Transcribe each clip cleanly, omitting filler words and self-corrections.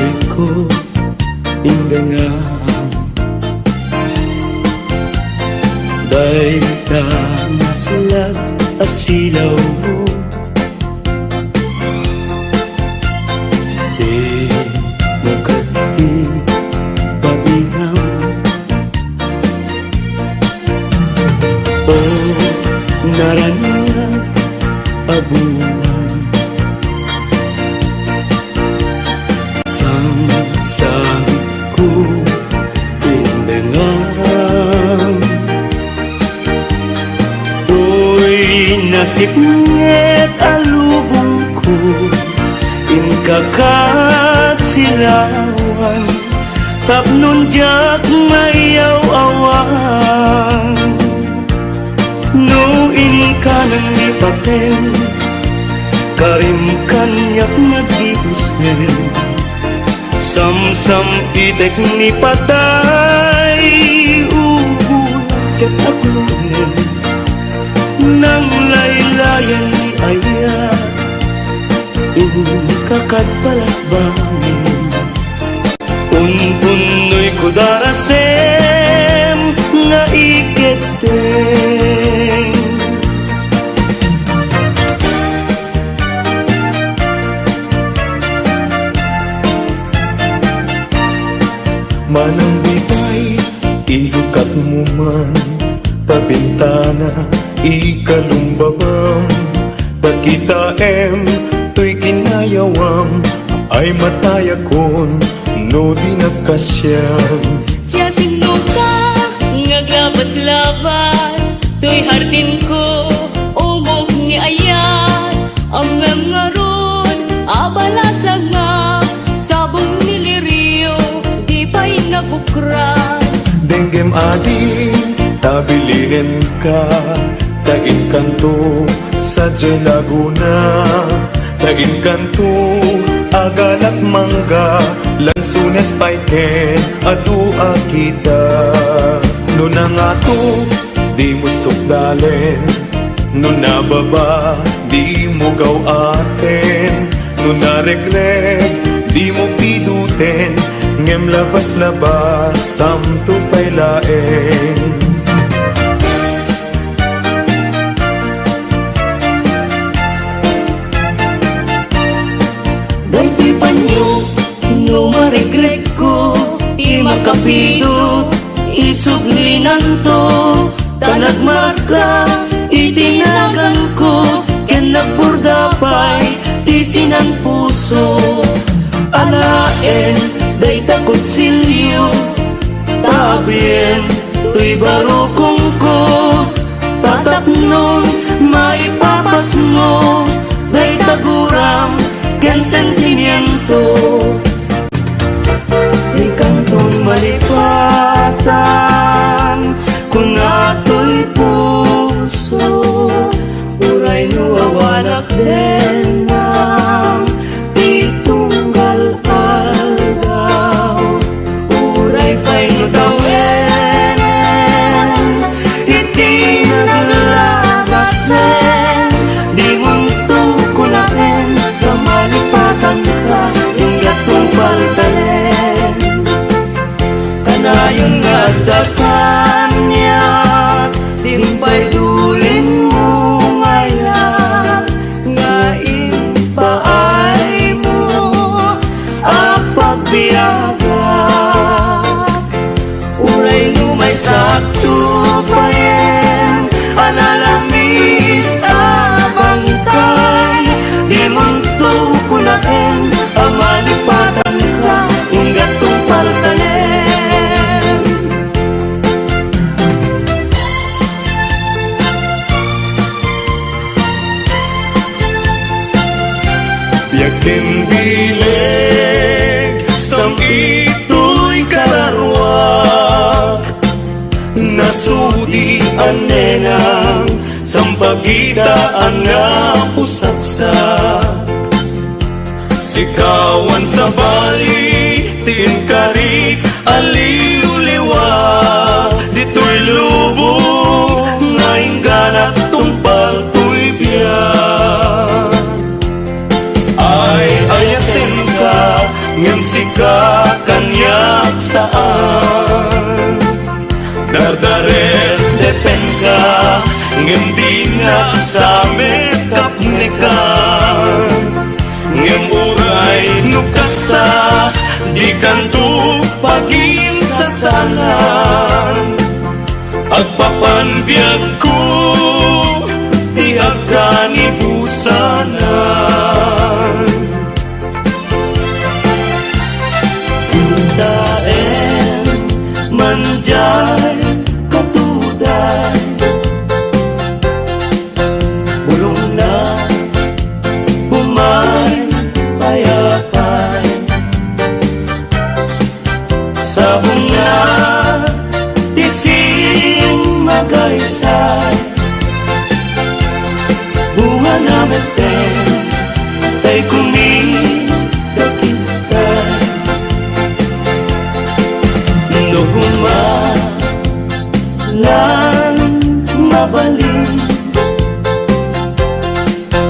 tuloy ko indangan. Dahil ka masulap asilaw mo, di mo kati painam. O naranya abunan, sang ko indangan. Nasipnget alubong ko, inkakat silawan, tapnon jak mayaw-awan. No inka nang lipaten, karim kanyak nagdibusnen, sam-sam itek ni patay, ket aglunen. Nang laylayan ni Aya, kakad balas bangin. Untunoy ko darasem nga iketeng. Manang bigay, ilukat mo man, pabintana ikalumbabam, pagkita tuy kinayawam, ay matayakon, no di nagkasyam. Siya sino ka, ngaglabas-labas, tuy hardin ko, umog ni ayat, amem nga ron, abalasa nga, sabong niliriyo, di pa'y nabukra. Denggem adi, tabilihin ka, tagin kanto sa Laguna, tagin kanto agalak mangga, lansunes paiken adua kita. No nang ato di mo sukdalen, no nababa di mo gawaten, no naregreg di mo piduten, ngem labas-labas samto pay laeng. Dahil panyo, no maregreg ko, di makapido, isuglinan to, tanagmarka, itinagan ko, ken nagburdapay, tisinan puso. Alaen, day takot silyo, tabien, tuy barukong ko, tatapnon, maipapas mo, day taguram, ken sentimiento. Di kantong malipatan, kung ato'y puso, uray nuwawanak din ng titunggal algaw. Uray pa'y nutawenen, iti naglalabasen, di mong tukunain, kamalipatan ka, hinggat kong paltalen. Kanayon nga dapan niya, timpay dulin mo ngayon, nga impaay mo, apagbiyagat. Uray lumay sakto pa yen, analamis abangkay, di mong tukunain, amalipatan ka, hinggat kong paltalen. Yakin bileg, sang ito'y kalarwak, nasudian nenang, sang pagitaan nga pusaksak. Sikawan sa bali, tinkarik, aliw-liwa, dito'y lubong, ngayon ganak tumpal to'y biyak. Ay ayatin ka, ngem sika kakanyak saan Dardaret depen ka Ngendinga sa mekap nikan Ngem uray nukasta Di kanto pagin sasalan Agpapanbiyag ko Di akan ibusanan Daen manjay katuday Bulong na humay payapay Sa bunga tising magaysay Bunga na meten tay kumidakitay Lan mabalin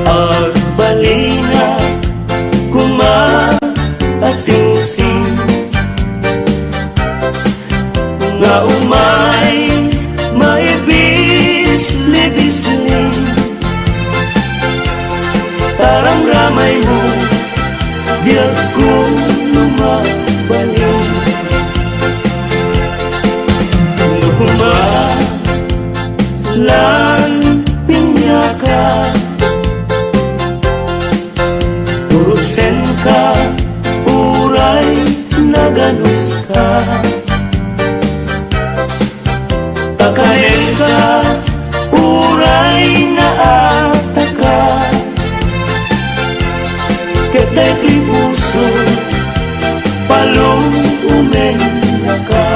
Agbalina kumaasing-sing Nga umay maibis-libisling Tarang ramay mo Biyag ko lumabalin Lan pinyaka Urusen ka Uray naganus ka Takahen ka Uray naataka Ketay ti puso Palong umenya ka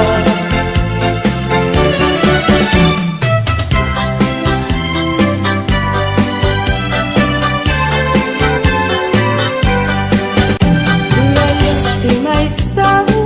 May isang